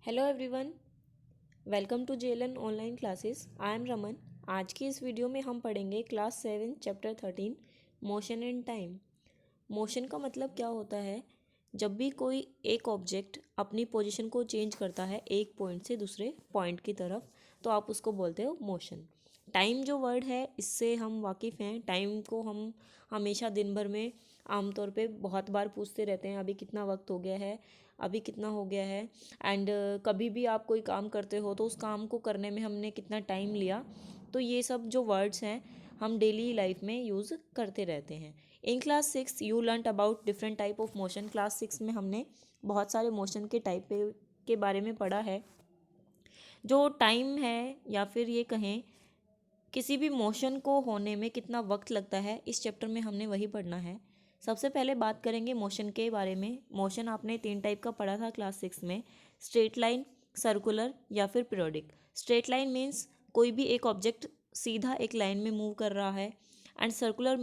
Hello everyone, welcome to JLN online classes. I am Raman. आज की इस वीडियो में हम पढ़ेंगे class 7 chapter 13 motion and time. Motion का मतलब क्या होता है? जब भी कोई एक ऑब्जेक्ट अपनी पोजीशन को चेंज करता है एक पॉइंट से दूसरे पॉइंट की तरफ, तो आप उसको बोलते हो मोशन। टाइम जो वर्ड है, इससे हम वाकिफ़ हैं। टाइम को हम हमेशा दिन भर में आमतौर पे बहुत बार पूछते रहते हैं, अभी कितना वक्त हो गया है, अभी कितना हो गया है। एंड कभी भी आप कोई काम करते हो तो उस काम को करने में हमने कितना टाइम लिया, तो ये सब जो वर्ड्स हैं हम डेली लाइफ में यूज़ करते रहते हैं। In class 6 you learn about different type of motion. Class 6 में हमने बहुत सारे मोशन के टाइप के बारे में पढ़ा है। जो टाइम है या फिर ये कहें किसी भी मोशन को होने में कितना वक्त लगता है, इस चैप्टर में हमने वही पढ़ना है। सबसे पहले बात करेंगे मोशन के बारे में। मोशन आपने 3 टाइप का पढ़ा था क्लास 6 में, स्ट्रेट लाइन, सर्कुलर या फिर पीरियोडिक। स्ट्रेट लाइन मीन्स कोई भी एक ऑब्जेक्ट सीधा एक लाइन में मूव कर रहा है, एंड सर्कुलर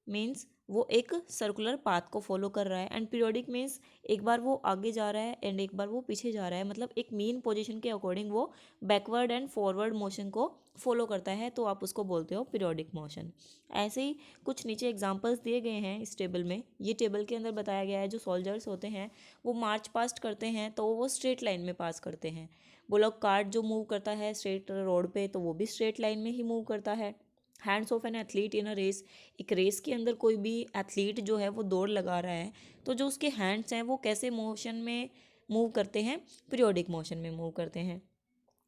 मीन्स वो एक सर्कुलर पाथ को फॉलो कर रहा है, एंड पीरियोडिक मीन्स एक बार वो आगे जा रहा है एंड एक बार वो पीछे जा रहा है, मतलब एक मीन पोजीशन के अकॉर्डिंग वो बैकवर्ड एंड फॉरवर्ड मोशन को फॉलो करता है, तो आप उसको बोलते हो पीरियोडिक मोशन। ऐसे ही कुछ नीचे एग्जांपल्स दिए गए हैं इस टेबल में। ये टेबल के अंदर बताया गया है जो सोल्जर्स होते हैं वो मार्च पास्ट करते हैं तो वो स्ट्रेट लाइन में पास करते हैं। बुलॉक कार्ट जो मूव करता है स्ट्रेट रोड पे तो वो भी स्ट्रेट लाइन में ही मूव करता है। Hands of an athlete in a race, एक रेस के अंदर कोई भी एथलीट जो है वो दौड़ लगा रहा है, तो जो उसके हैंड्स हैं वो कैसे मोशन में मूव करते हैं? पीरियोडिक मोशन में मूव करते हैं।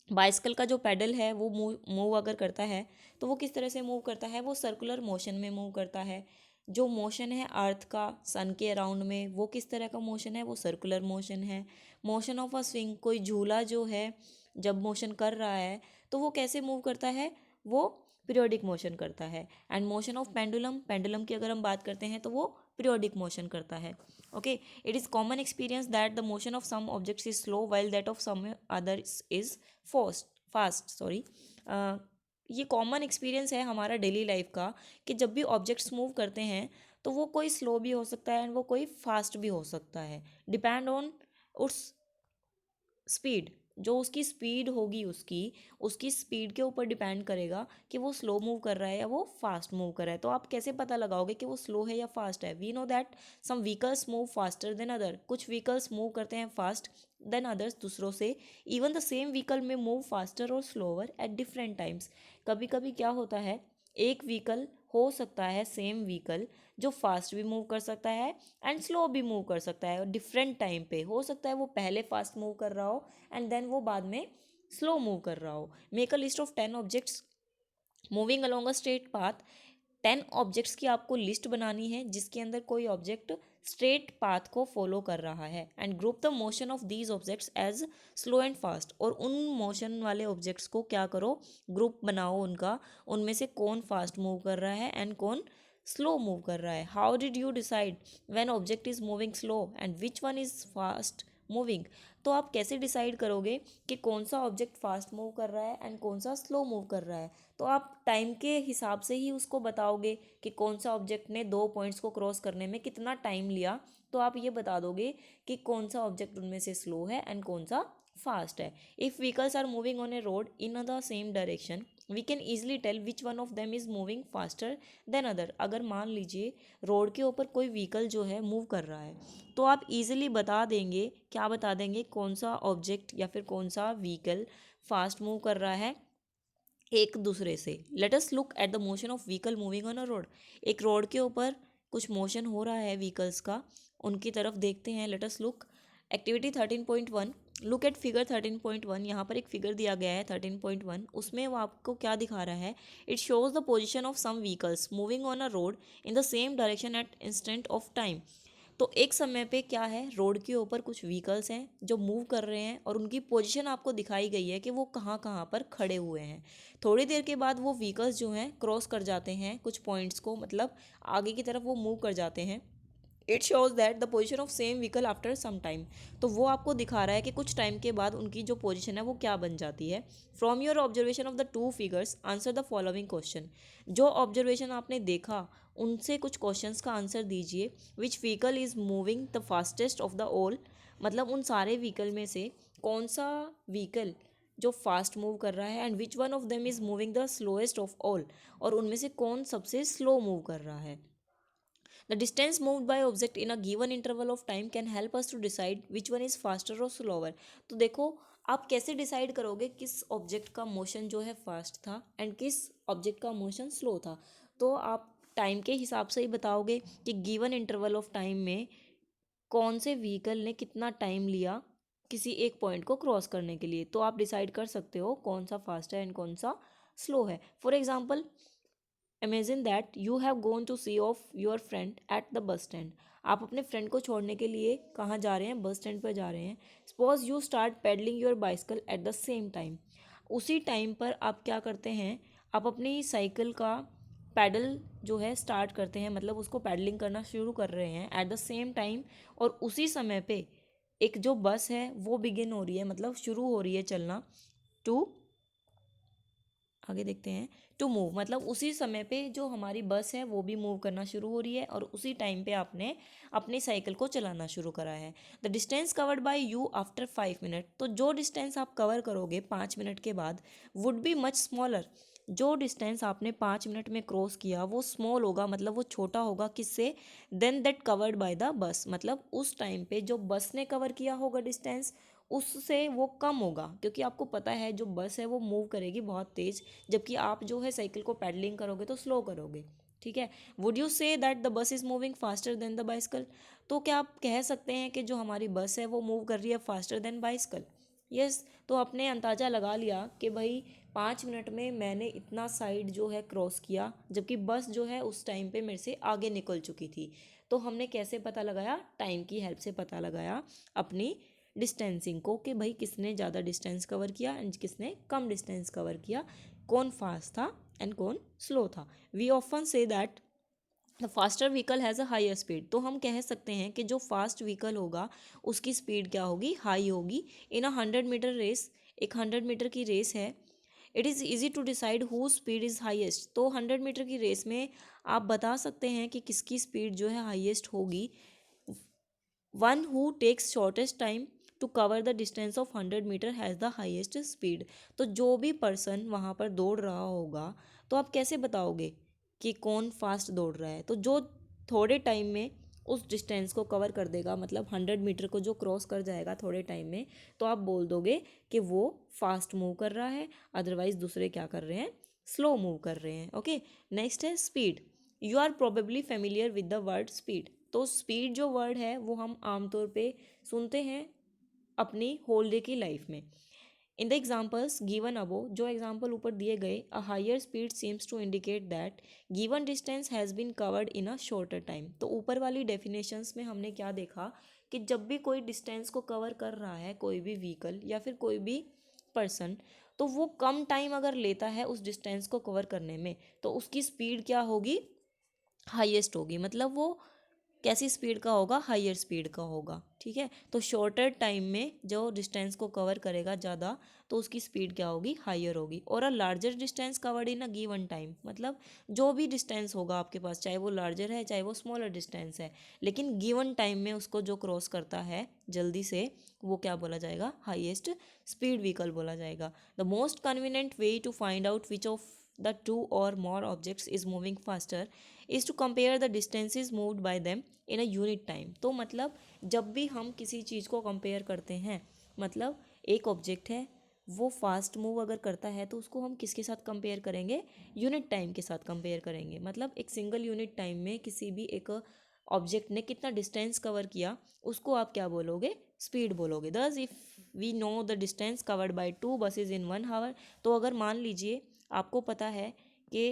बाइसिकल का जो पैडल है वो मूव अगर करता है तो वो किस तरह से मूव करता है? वो सर्कुलर मोशन में मूव करता है। जो मोशन है अर्थ का सन के अराउंड में, वो किस तरह का मोशन है? वो सर्कुलर मोशन है। मोशन ऑफ अ स्विंग, कोई झूला जो है जब मोशन कर रहा है तो वो कैसे मूव करता है? वो पीरियोडिक मोशन करता है। And motion of pendulum, pendulum की अगर हम बात करते हैं तो वो पीरियोडिक मोशन करता है। Okay, it is common experience that the motion of some objects is slow while that of some others is fast sorry. ये कॉमन एक्सपीरियंस है हमारा डेली लाइफ का कि जब भी ऑब्जेक्ट्स मूव करते हैं तो वो कोई स्लो भी हो सकता है एंड वो कोई फास्ट भी हो सकता है, डिपेंड ऑन उस स्पीड। जो उसकी स्पीड होगी उसकी स्पीड के ऊपर डिपेंड करेगा कि वो स्लो मूव कर रहा है या वो फास्ट मूव कर रहा है। तो आप कैसे पता लगाओगे कि वो स्लो है या फास्ट है? We know that some vehicles move faster than other, कुछ व्हीकल्स मूव करते हैं फास्ट देन अदर्स दूसरों से। इवन द सेम व्हीकल में मूव फास्टर और स्लोअर एट डिफरेंट टाइम्स। कभी कभी क्या होता है, एक व्हीकल हो सकता है सेम व्हीकल जो फास्ट भी मूव कर सकता है एंड स्लो भी मूव कर सकता है, और डिफरेंट टाइम पे हो सकता है वो पहले फास्ट मूव कर रहा हो एंड देन वो बाद में स्लो मूव कर रहा हो। Make a list of 10 objects moving along a straight path. 10 objects की आपको लिस्ट बनानी है जिसके अंदर कोई ऑब्जेक्ट स्ट्रेट पाथ को फॉलो कर रहा है, and group the motion of these objects as slow and fast. और उन मोशन वाले ऑब्जेक्ट्स को क्या करो, ग्रुप बनाओ उनका, उनमें से कौन फास्ट मूव कर रहा है एंड कौन स्लो मूव कर रहा है। How did you decide when object is moving slow and which one is fast moving? तो आप कैसे डिसाइड करोगे कि कौन सा ऑब्जेक्ट फास्ट मूव कर रहा है एंड कौन सा स्लो मूव कर रहा है? तो आप टाइम के हिसाब से ही उसको बताओगे कि कौन सा ऑब्जेक्ट ने 2 पॉइंट्स को क्रॉस करने में कितना टाइम लिया, तो आप ये बता दोगे कि कौन सा ऑब्जेक्ट उनमें से स्लो है एंड कौन सा फास्ट है। If vehicles are moving on a road in the same direction we can easily tell which one of them is moving faster than other. अगर मान लीजिए रोड के ऊपर कोई व्हीकल जो है मूव कर रहा है, तो आप इजीली बता देंगे, क्या बता देंगे, कौन सा ऑब्जेक्ट या फिर कौन सा व्हीकल फास्ट मूव कर रहा है एक दूसरे से। Let us look at the motion of vehicle moving on a road. एक रोड के ऊपर कुछ मोशन हो रहा है व्हीकल्स का, उनकी तरफ देखते हैं। Let us look activity 13.1। Look at figure 13.1। यहाँ पर एक फिगर दिया गया है 13.1, उसमें वो आपको क्या दिखा रहा है? It shows the position of some vehicles moving on a road in the same direction at instant of time. तो एक समय पे क्या है, रोड के ऊपर कुछ व्हीकल्स हैं जो मूव कर रहे हैं और उनकी पोजीशन आपको दिखाई गई है कि वो कहाँ कहाँ पर खड़े हुए हैं। थोड़ी देर के बाद वो व्हीकल्स जो हैं क्रॉस कर जाते हैं कुछ पॉइंट्स को, मतलब आगे की तरफ वो मूव कर जाते हैं। It shows that the position of same vehicle after some time. तो वो आपको दिखा रहा है कि कुछ टाइम के बाद उनकी जो पोजिशन है वो क्या बन जाती है। From your observation of the two figures answer the following question. जो ऑब्जर्वेशन आपने देखा उनसे कुछ क्वेश्चंस का आंसर दीजिए। Which vehicle is moving the fastest of the all, मतलब उन सारे व्हीकल में से कौन सा व्हीकल जो फास्ट मूव कर रहा है, and which one of them is moving the slowest of all, और उनमें से कौन सबसे स्लो मूव कर रहा है। The distance moved by object in a given interval of time can help us to decide which one is faster और slower. तो देखो, आप कैसे डिसाइड करोगे किस ऑब्जेक्ट का मोशन जो है फास्ट था एंड किस ऑब्जेक्ट का मोशन स्लो था। तो आप टाइम के हिसाब से ही बताओगे कि गिवन इंटरवल ऑफ टाइम में कौन से व्हीकल ने कितना टाइम लिया किसी एक पॉइंट को क्रॉस करने के लिए, तो आप डिसाइड कर सकते हो कौन सा फास्ट है एंड कौन सा स्लो है। For example, imagine that you have gone to see off your friend at the bus stand. आप अपने फ्रेंड को छोड़ने के लिए कहाँ जा रहे हैं, बस स्टैंड पर जा रहे हैं। Suppose you start pedalling your bicycle at the same time. उसी टाइम पर आप क्या करते हैं, आप अपनी साइकिल का पैडल जो है स्टार्ट करते हैं, मतलब उसको पैडलिंग करना शुरू कर रहे हैं एट द सेम टाइम। और उसी समय पे एक जो बस है वो बिगिन हो रही है, मतलब शुरू हो रही है चलना, टू, आगे देखते हैं, टू मूव, मतलब उसी समय पे जो हमारी बस है वो भी मूव करना शुरू हो रही है और उसी टाइम पे आपने अपनी साइकिल को चलाना शुरू करा है। The distance covered bye you after 5 minute, तो जो डिस्टेंस आप कवर करोगे 5 मिनट के बाद वुड बी मच स्मॉलर। जो डिस्टेंस आपने 5 मिनट में क्रॉस किया वो स्मॉल होगा, मतलब वो छोटा होगा किससे, then that covered by the bus, मतलब उस टाइम पे जो बस ने कवर किया होगा डिस्टेंस उससे वो कम होगा, क्योंकि आपको पता है जो बस है वो मूव करेगी बहुत तेज़, जबकि आप जो है साइकिल को पैडलिंग करोगे तो स्लो करोगे। ठीक है, वुड यू से that the bus is moving faster then the bicycle, तो क्या आप कह सकते हैं कि जो हमारी बस है वो मूव कर रही है फास्टर देन बाइसिकल। यस, तो आपने अंदाज़ा लगा लिया कि भाई 5 मिनट में मैंने इतना साइड जो है क्रॉस किया, जबकि बस जो है उस टाइम पे मेरे से आगे निकल चुकी थी। तो हमने कैसे पता लगाया, टाइम की हेल्प से पता लगाया अपनी डिस्टेंसिंग को, कि भाई किसने ज़्यादा डिस्टेंस कवर किया एंड किसने कम डिस्टेंस कवर किया, कौन फास्ट था एंड कौन स्लो था। We often say that the faster vehicle has a higher speed, तो हम कह सकते हैं कि जो फास्ट व्हीकल होगा उसकी स्पीड क्या होगी, हाई होगी। इन अ 100 मीटर रेस, एक 100 मीटर की रेस है, it is easy to decide who speed is highest, तो 100 मीटर की रेस में आप बता सकते हैं कि किसकी स्पीड जो है हाईएस्ट होगी। One who takes shortest time to cover the distance of 100 metre has the highest speed, तो जो भी पर्सन वहाँ पर दौड़ रहा होगा, तो आप कैसे बताओगे कि कौन फास्ट दौड़ रहा है, तो जो थोड़े टाइम में उस डिस्टेंस को कवर कर देगा, मतलब 100 मीटर को जो क्रॉस कर जाएगा थोड़े टाइम में, तो आप बोल दोगे कि वो फास्ट मूव कर रहा है, अदरवाइज दूसरे क्या कर रहे हैं, स्लो मूव कर रहे हैं। ओके, नेक्स्ट है speed. You are probably familiar with the word speed, तो स्पीड जो वर्ड है वो हम आमतौर पे सुनते हैं अपनी होल डे की लाइफ में। In the examples given above, जो एग्जाम्पल ऊपर दिए गए, a higher speed seems to indicate that given distance has been covered in a shorter time, तो ऊपर वाली डेफिनेशंस में हमने क्या देखा कि जब भी कोई डिस्टेंस को कवर कर रहा है कोई भी व्हीकल या फिर कोई भी पर्सन, तो वो कम टाइम अगर लेता है उस डिस्टेंस को कवर करने में, तो उसकी स्पीड क्या होगी, हाईएस्ट होगी, मतलब वो कैसी स्पीड का होगा, हायर स्पीड का होगा। ठीक है, तो शॉर्टर टाइम में जो डिस्टेंस को कवर करेगा ज़्यादा, तो उसकी स्पीड क्या होगी, हायर होगी। और a larger distance covered in a given time, मतलब जो भी डिस्टेंस होगा आपके पास, चाहे वो लार्जर है चाहे वो स्मॉलर डिस्टेंस है, लेकिन गिवन टाइम में उसको जो क्रॉस करता है जल्दी से, वो क्या बोला जाएगा, हाईएस्ट स्पीड व्हीकल बोला जाएगा। The most convenient way to find out which of the two or more objects is moving faster is to compare the distances moved by them in a unit time, तो मतलब जब भी हम किसी चीज़ को compare करते हैं, मतलब एक ऑब्जेक्ट है वो फास्ट मूव अगर करता है तो उसको हम किसके साथ कंपेयर करेंगे, यूनिट टाइम के साथ कंपेयर करेंगे, मतलब एक सिंगल यूनिट टाइम में किसी भी एक ऑब्जेक्ट ने कितना डिस्टेंस कवर किया उसको आप क्या बोलोगे, स्पीड बोलोगे। Thus if we know the distance covered by 2 buses in 1 hour, तो अगर मान लीजिए आपको पता है कि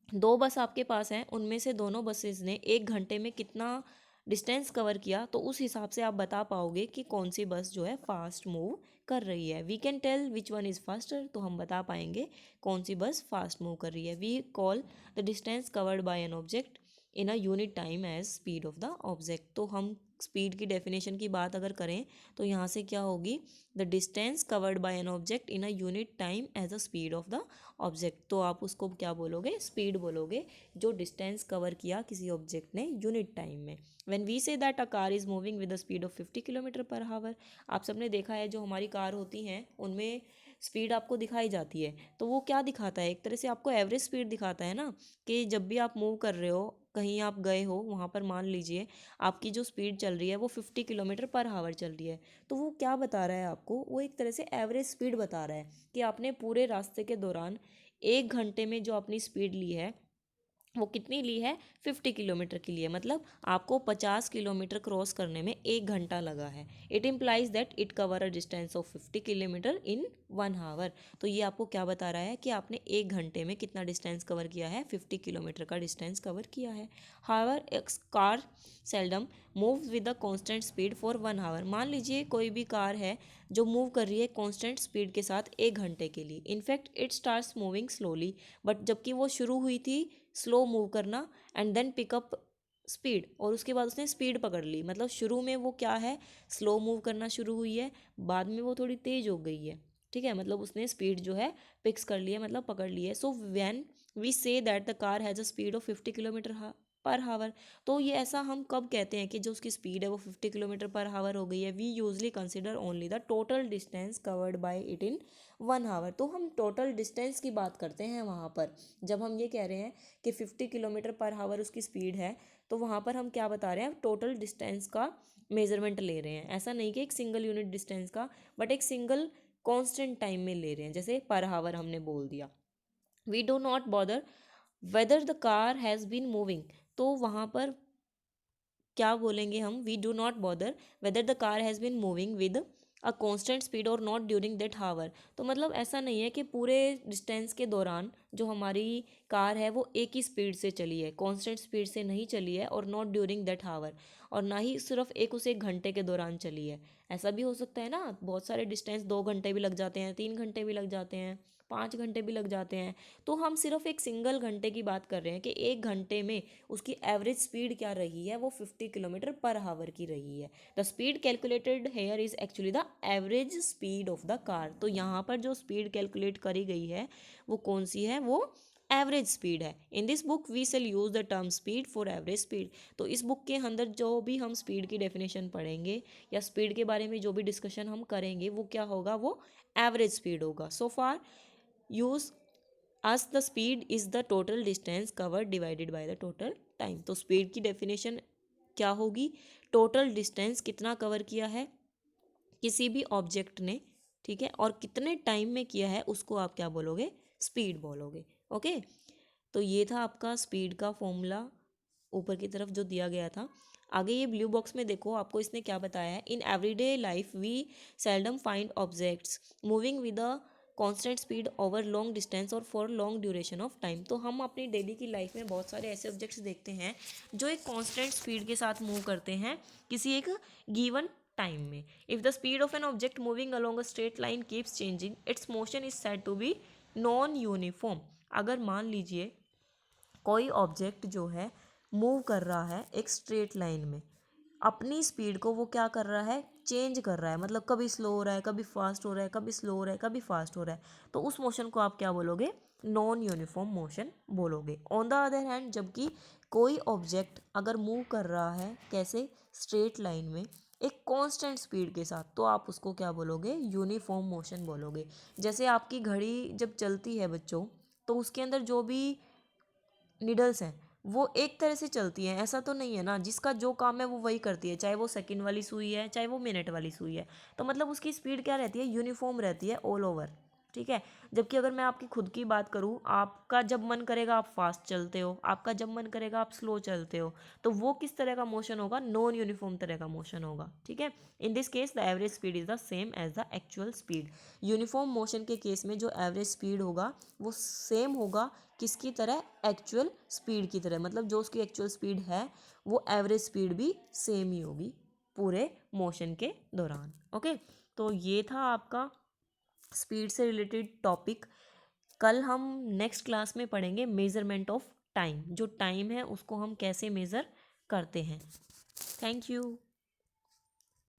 2 बस आपके पास हैं, उनमें से दोनों बसेस ने 1 घंटे में कितना डिस्टेंस कवर किया, तो उस हिसाब से आप बता पाओगे कि कौन सी बस जो है फास्ट मूव कर रही है। We can tell which one is faster, तो हम बता पाएंगे कौन सी बस फास्ट मूव कर रही है। We call the distance covered by an object in a unit time as speed of the object, तो हम स्पीड की डेफिनेशन की बात अगर करें तो यहाँ से क्या होगी, the distance covered by an object in a unit time as a speed of the object. तो आप उसको क्या बोलोगे, स्पीड बोलोगे, जो डिस्टेंस कवर किया किसी ऑब्जेक्ट ने यूनिट टाइम में। When we say that a car is moving with the speed of 50 kilometre per hour, आप सबने देखा है जो हमारी कार होती हैं उनमें स्पीड आपको दिखाई जाती है, तो वो क्या दिखाता है, एक तरह से आपको एवरेज स्पीड दिखाता है ना, कि जब भी आप मूव कर रहे हो, कहीं आप गए हो, वहाँ पर मान लीजिए आपकी जो स्पीड चल रही है वो 50 किलोमीटर पर आवर चल रही है, तो वो क्या बता रहा है आपको, वो एक तरह से एवरेज स्पीड बता रहा है कि आपने पूरे रास्ते के दौरान 1 घंटे में जो अपनी स्पीड ली है वो कितनी ली है, 50 किलोमीटर की लिए, मतलब आपको 50 किलोमीटर क्रॉस करने में 1 घंटा लगा है। It implies that it cover a distance of 50 kilometre in 1 hour. तो ये आपको क्या बता रहा है कि आपने 1 घंटे में कितना डिस्टेंस कवर किया है, 50 किलोमीटर का डिस्टेंस कवर किया है। However car seldom move with a constant speed for 1 hour. मान लीजिए कोई भी कार है जो मूव कर रही है कॉन्स्टेंट स्पीड के साथ 1 घंटे के लिए, in fact it starts moving slowly, but जबकि वो शुरू हुई थी स्लो मूव करना एंड देन पिकअप स्पीड, और उसके बाद उसने स्पीड पकड़ ली, मतलब शुरू में वो क्या है, स्लो मूव करना शुरू हुई है, बाद में वो थोड़ी तेज हो गई है, ठीक है, मतलब उसने स्पीड जो है पिक्स कर ली है, मतलब पकड़ ली है। So when we say that the car has a speed of 50 kilometre per hour, तो ये ऐसा हम कब कहते हैं कि जो उसकी स्पीड है वो 50 किलोमीटर पर हावर हो गई है, we usually consider only the total distance covered by it in 1 hour. तो हम टोटल डिस्टेंस की बात करते हैं वहाँ पर, जब हम ये कह रहे हैं कि 50 किलोमीटर पर हावर उसकी स्पीड है, तो वहाँ पर हम क्या बता रहे हैं, टोटल डिस्टेंस का मेजरमेंट ले रहे हैं, ऐसा नहीं कि एक सिंगल यूनिट डिस्टेंस का, बट एक सिंगल कांस्टेंट टाइम में ले रहे हैं, जैसे पर हावर हमने बोल दिया। We do not bother whether the car has been moving, तो वहाँ पर क्या बोलेंगे हम, we do not bother whether the car has been moving with a constant speed और नॉट ड्यूरिंग दैट हावर। तो मतलब ऐसा नहीं है कि पूरे डिस्टेंस के दौरान जो हमारी कार है वो एक ही स्पीड से चली है, कॉन्स्टेंट स्पीड से नहीं चली है, और नॉट ड्यूरिंग दैट हावर, और ना ही सिर्फ एक घंटे के दौरान चली है। ऐसा भी हो सकता है ना, बहुत सारे डिस्टेंस 2 घंटे भी लग जाते हैं, 3 घंटे भी लग जाते हैं, 5 घंटे भी लग जाते हैं। तो हम सिर्फ एक सिंगल घंटे की बात कर रहे हैं कि 1 घंटे में उसकी एवरेज स्पीड क्या रही है, वो 50 किलोमीटर पर आवर की रही है। The speed calculated here is actually the average speed of the car. तो यहाँ पर जो स्पीड कैलकुलेट करी गई है वो कौन सी है, वो एवरेज स्पीड है। In this book we shall use the term speed for average speed. तो इस बुक के अंदर जो भी हम स्पीड की डेफिनेशन पढ़ेंगे या स्पीड के बारे में जो भी डिस्कशन हम करेंगे वो क्या होगा, वो एवरेज स्पीड होगा। सो फार use as the speed is the total distance covered divided by the total time। तो स्पीड की डेफिनेशन क्या होगी, टोटल डिस्टेंस कितना कवर किया है किसी भी ऑब्जेक्ट ने, ठीक है, और कितने टाइम में किया है उसको आप क्या बोलोगे, स्पीड बोलोगे। ओके, तो ये था आपका स्पीड का फॉर्मूला ऊपर की तरफ जो दिया गया था। आगे ये ब्लू बॉक्स में देखो आपको इसने क्या बताया है, in everyday life we seldom find objects moving with a constant speed over long distance और for long duration of time. तो हम अपनी डेली की लाइफ में बहुत सारे ऐसे ऑब्जेक्ट्स देखते हैं जो एक कांस्टेंट स्पीड के साथ मूव करते हैं किसी एक गिवन टाइम में। If the speed of an object moving along a straight line keeps changing its motion is said to be non uniform. अगर मान लीजिए कोई ऑब्जेक्ट जो है मूव कर रहा है एक स्ट्रेट लाइन में, अपनी स्पीड को वो क्या कर रहा है, चेंज कर रहा है, मतलब कभी स्लो हो रहा है, कभी फास्ट हो रहा है, कभी स्लो हो रहा है, कभी फास्ट हो रहा है, तो उस मोशन को आप क्या बोलोगे, नॉन यूनिफॉर्म मोशन बोलोगे। ऑन द अदर हैंड जबकि कोई ऑब्जेक्ट अगर मूव कर रहा है कैसे, स्ट्रेट लाइन में एक कांस्टेंट स्पीड के साथ, तो आप उसको क्या बोलोगे, यूनिफॉर्म मोशन बोलोगे। जैसे आपकी घड़ी जब चलती है बच्चों, तो उसके अंदर जो भी निडल्स हैं वो एक तरह से चलती हैं, ऐसा तो नहीं है ना, जिसका जो काम है वो वही करती है, चाहे वो सेकंड वाली सुई है चाहे वो मिनट वाली सुई है, तो मतलब उसकी स्पीड क्या रहती है, यूनिफॉर्म रहती है ऑल ओवर, ठीक है। जबकि अगर मैं आपकी खुद की बात करूँ, आपका जब मन करेगा आप फास्ट चलते हो, आपका जब मन करेगा आप स्लो चलते हो, तो वो किस तरह का मोशन होगा, नॉन यूनिफॉर्म तरह का मोशन होगा, ठीक है। In this case the average speed is the same as the actual speed. Uniform motion के केस में जो एवरेज स्पीड होगा वो सेम होगा किसकी तरह, एक्चुअल स्पीड की तरह, मतलब जो उसकी एक्चुअल स्पीड है वो एवरेज स्पीड भी सेम ही होगी पूरे मोशन के दौरान। ओके, तो ये था आपका स्पीड से रिलेटेड टॉपिक। कल हम नेक्स्ट क्लास में पढ़ेंगे मेजरमेंट ऑफ टाइम, जो टाइम है उसको हम कैसे मेज़र करते हैं। Thank you.